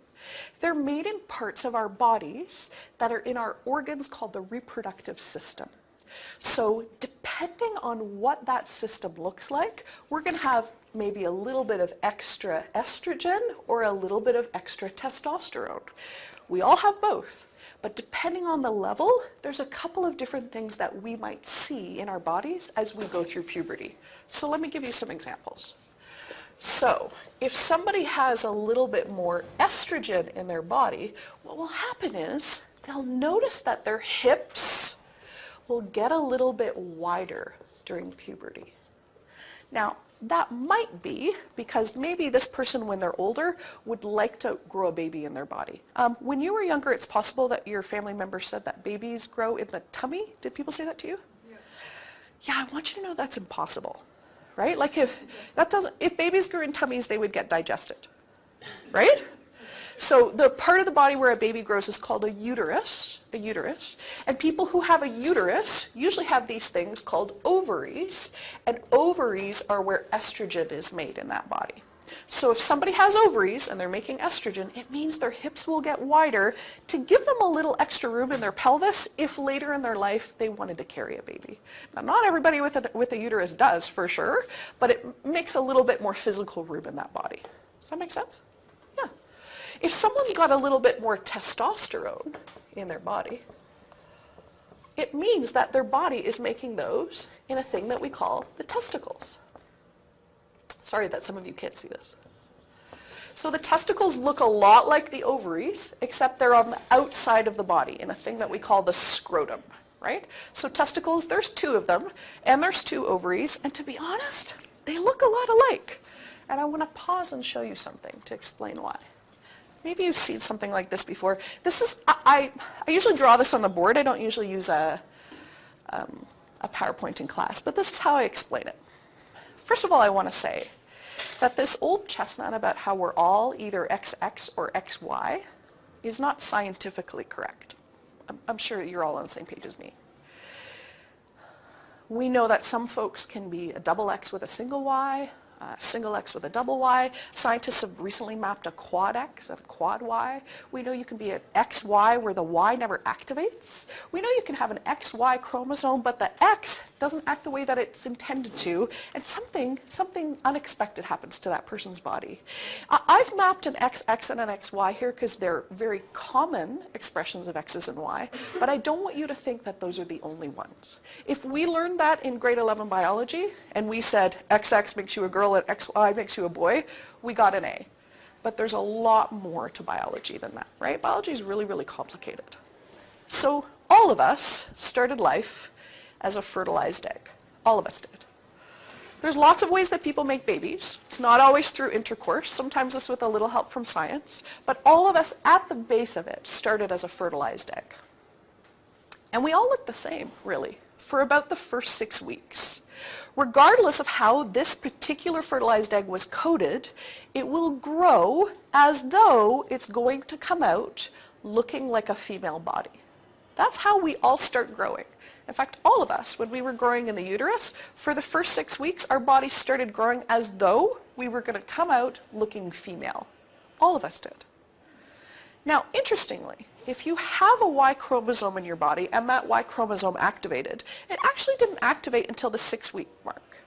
They're made in parts of our bodies that are in our organs called the reproductive system. So depending on what that system looks like, we're going to have maybe a little bit of extra estrogen or a little bit of extra testosterone. We all have both, but depending on the level, there's a couple of different things that we might see in our bodies as we go through puberty. So let me give you some examples. So if somebody has a little bit more estrogen in their body, what will happen is they'll notice that their hips will get a little bit wider during puberty. Now, that might be because maybe this person, when they're older, would like to grow a baby in their body. When you were younger, it's possible that your family members said that babies grow in the tummy. Did people say that to you? Yeah, I want you to know that's impossible, right? Like if babies grew in tummies, they would get digested, right? So the part of the body where a baby grows is called a uterus, and people who have a uterus usually have these things called ovaries, and ovaries are where estrogen is made in that body. So if somebody has ovaries and they're making estrogen, it means their hips will get wider to give them a little extra room in their pelvis if later in their life they wanted to carry a baby. Now, not everybody with a uterus does, for sure, but it makes a little bit more physical room in that body. Does that make sense? Yeah. If someone's got a little bit more testosterone in their body, it means that their body is making those in a thing that we call the testicles. Sorry that some of you can't see this. So the testicles look a lot like the ovaries, except they're on the outside of the body in a thing that we call the scrotum, right? So testicles, there's 2 of them, and there's 2 ovaries, and to be honest, they look a lot alike. And I want to pause and show you something to explain why. Maybe you've seen something like this before. This is, I usually draw this on the board. I don't usually use a PowerPoint in class, but this is how I explain it. First of all, I want to say that this old chestnut about how we're all either XX or XY is not scientifically correct. I'm sure you're all on the same page as me. We know that some folks can be a double X with a single Y, single X with a double Y. Scientists have recently mapped a quad X and a quad Y. We know you can be an XY where the Y never activates. We know you can have an XY chromosome, but the X doesn't act the way that it's intended to, and something unexpected happens to that person's body. I've mapped an XX and an XY here because they're very common expressions of X's and Y, but I don't want you to think that those are the only ones. If we learned that in grade 11 biology, and we said XX makes you a girl and XY makes you a boy, we got an A. But there's a lot more to biology than that, right? Biology is really, really complicated. So all of us started life as a fertilized egg. All of us did. There's lots of ways that people make babies. It's not always through intercourse. Sometimes it's with a little help from science. But all of us at the base of it started as a fertilized egg. And we all look the same, really, for about the first 6 weeks. Regardless of how this particular fertilized egg was coded, it will grow as though it's going to come out looking like a female body. That's how we all start growing. In fact, all of us, when we were growing in the uterus, for the first 6 weeks, our bodies started growing as though we were going to come out looking female. All of us did. Now, interestingly, if you have a Y chromosome in your body and that Y chromosome activated, it actually didn't activate until the 6-week mark.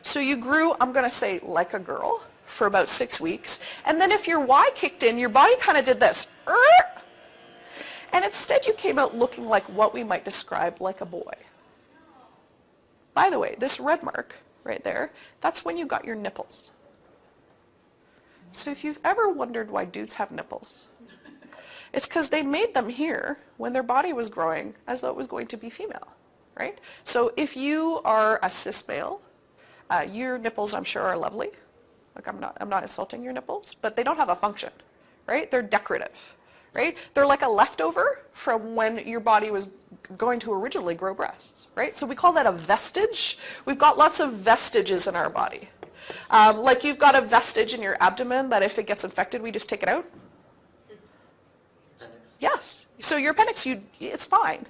So you grew, I'm going to say, like a girl for about 6 weeks, and then if your Y kicked in, your body kind of did this. And instead you came out looking like what we might describe like a boy. By the way, this red mark right there, that's when you got your nipples. So if you've ever wondered why dudes have nipples, it's because they made them here when their body was growing as though it was going to be female, right? So if you are a cis male, your nipples, I'm sure, are lovely. Like I'm not insulting your nipples, but they don't have a function, right? They're decorative, right? They're like a leftover from when your body was going to originally grow breasts, right? So we call that a vestige. We've got lots of vestiges in our body. Like you've got a vestige in your abdomen that if it gets infected, we just take it out. Yes. So your appendix, it's fine.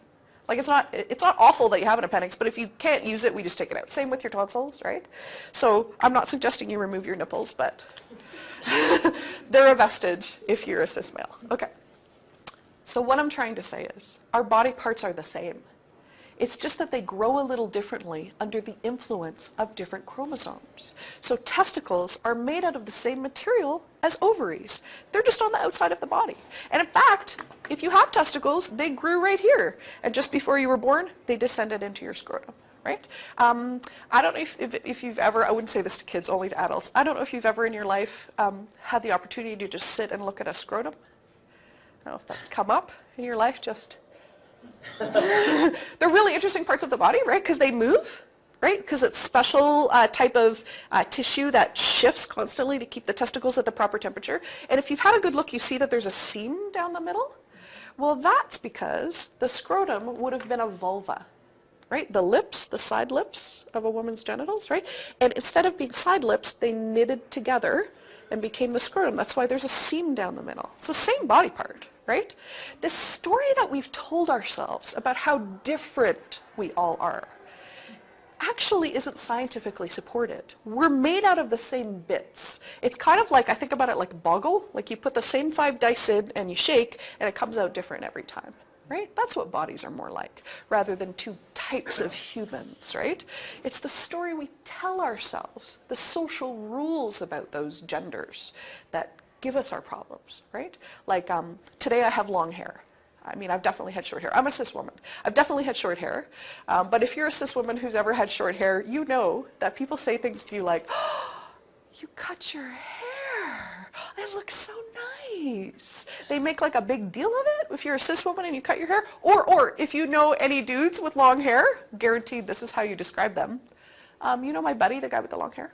Like it's not awful that you have an appendix, but if you can't use it, we just take it out. Same with your tonsils, right? So I'm not suggesting you remove your nipples, but they're a vestige if you're a cis male. Okay. So what I'm trying to say is our body parts are the same. It's just that they grow a little differently under the influence of different chromosomes. So testicles are made out of the same material as ovaries. They're just on the outside of the body. And in fact, if you have testicles, they grew right here. And just before you were born, they descended into your scrotum, right? I don't know if you've ever, I wouldn't say this to kids, only to adults. I don't know if you've ever in your life had the opportunity to just sit and look at a scrotum. I don't know if that's come up in your life, just... They're really interesting parts of the body, right? Because they move, right? Because it's special type of tissue that shifts constantly to keep the testicles at the proper temperature. And if you've had a good look, you see that there's a seam down the middle. Well, that's because the scrotum would have been a vulva, right? The lips, the side lips of a woman's genitals, right? And instead of being side lips, they knitted together and became the scrotum. That's why there's a seam down the middle. It's the same body part, right? This story that we've told ourselves about how different we all are actually isn't scientifically supported. We're made out of the same bits. It's kind of like, I think about it like Boggle, like you put the same 5 dice in and you shake and it comes out different every time, right? That's what bodies are more like, rather than 2 types of humans, right? It's the story we tell ourselves, the social rules about those genders that give us our problems, right? Like today I have long hair. I mean, I've definitely had short hair. I'm a cis woman. I've definitely had short hair. But if you're a cis woman who's ever had short hair, you know that people say things to you like, oh, you cut your hair. It looks so nice. They make like a big deal of it if you're a cis woman and you cut your hair. Or if you know any dudes with long hair, guaranteed this is how you describe them. You know my buddy, the guy with the long hair?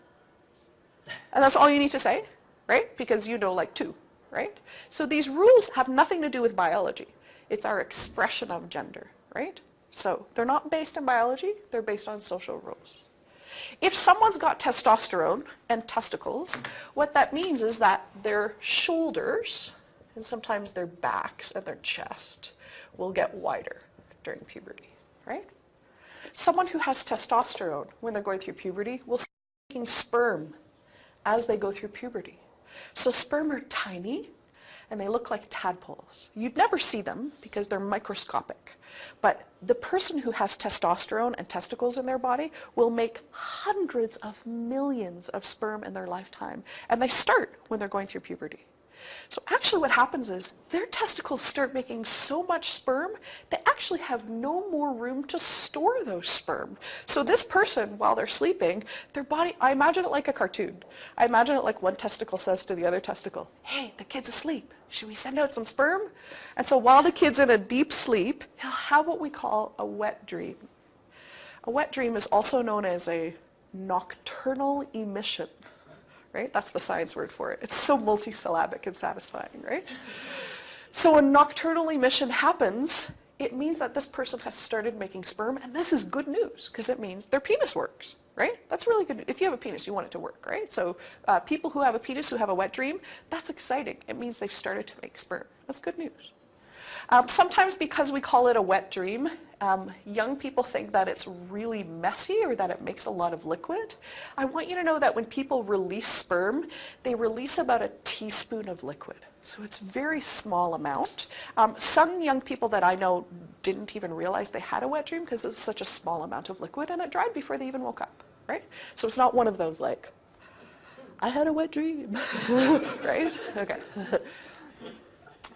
And that's all you need to say, right? Because you know like 2, right? So these rules have nothing to do with biology. It's our expression of gender, right? So they're not based on biology, they're based on social rules. If someone's got testosterone and testicles, what that means is that their shoulders, and sometimes their backs and their chest, will get wider during puberty, right? Someone who has testosterone when they're going through puberty will start making sperm as they go through puberty. So sperm are tiny, and they look like tadpoles. You'd never see them because they're microscopic. But the person who has testosterone and testicles in their body will make hundreds of millions of sperm in their lifetime. And they start when they're going through puberty. So actually what happens is their testicles start making so much sperm, they actually have no more room to store those sperm. So this person, while they're sleeping, their body, I imagine it like a cartoon. I imagine it like one testicle says to the other testicle, hey, the kid's asleep. Should we send out some sperm? And so while the kid's in a deep sleep, he'll have what we call a wet dream. A wet dream is also known as a nocturnal emission. Right? That's the science word for it. It's so multisyllabic and satisfying, right? So when nocturnal emission happens, it means that this person has started making sperm, and this is good news because it means their penis works, right? That's really good. If you have a penis, you want it to work, right? So people who have a penis who have a wet dream, that's exciting. It means they've started to make sperm. That's good news. Sometimes because we call it a wet dream, young people think that it's really messy or that it makes a lot of liquid. I want you to know that when people release sperm, they release about a teaspoon of liquid. So it's a very small amount. Some young people that I know didn't even realize they had a wet dream because it's such a small amount of liquid and it dried before they even woke up, right? So it's not one of those like, I had a wet dream, right? Okay.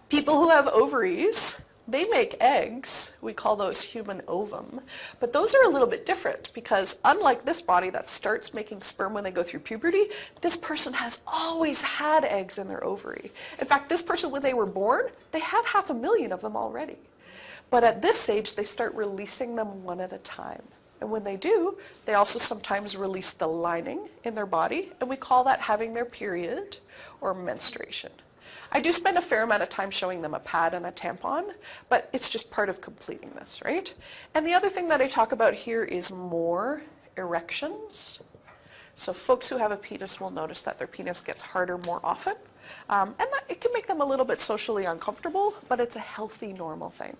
People who have ovaries, they make eggs. We call those human ovum. But those are a little bit different because unlike this body that starts making sperm when they go through puberty, this person has always had eggs in their ovary. In fact, this person, when they were born, they had 500,000 of them already. But at this age, they start releasing them one at a time. And when they do, they also sometimes release the lining in their body, and we call that having their period or menstruation. I do spend a fair amount of time showing them a pad and a tampon, but it's just part of completing this, right? And the other thing that I talk about here is more erections. So folks who have a penis will notice that their penis gets harder more often, and that it can make them a little bit socially uncomfortable, but it's a healthy, normal thing.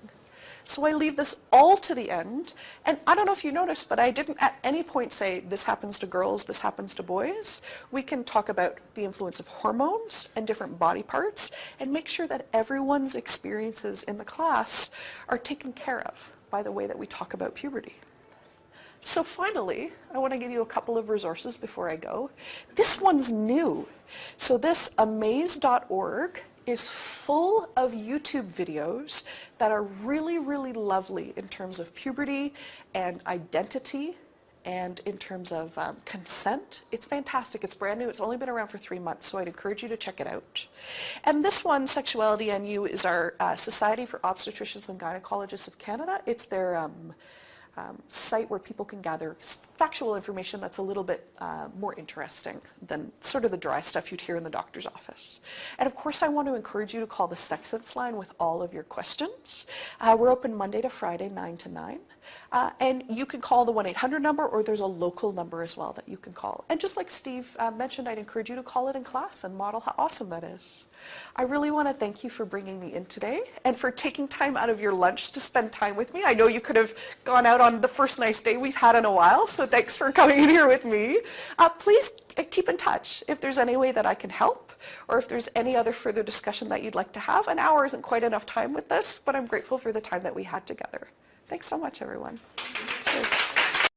So I leave this all to the end, and I don't know if you noticed, but I didn't at any point say this happens to girls, this happens to boys. We can talk about the influence of hormones and different body parts and make sure that everyone's experiences in the class are taken care of by the way that we talk about puberty. So finally, I want to give you a couple of resources before I go. This one's new. So this amaze.org is full of YouTube videos that are really, really lovely in terms of puberty and identity and in terms of consent. It's fantastic. It's brand new. It's only been around for 3 months, so I'd encourage you to check it out. And this one, Sexuality and You, is our Society for Obstetricians and Gynecologists of Canada. It's their site where people can gather factual information that's a little bit more interesting than sort of the dry stuff you'd hear in the doctor's office. And of course, I want to encourage you to call the Sex Sense line with all of your questions. We're open Monday to Friday, 9 to 9. And you can call the 1-800 number, or there's a local number as well that you can call. And just like Steve mentioned, I'd encourage you to call it in class and model how awesome that is. I really want to thank you for bringing me in today and for taking time out of your lunch to spend time with me. I know you could have gone out on the first nice day we've had in a while, so thanks for coming in here with me. Please keep in touch if there's any way that I can help, or if there's any other further discussion that you'd like to have. An hour isn't quite enough time with this, but I'm grateful for the time that we had together. Thanks so much, everyone. Cheers.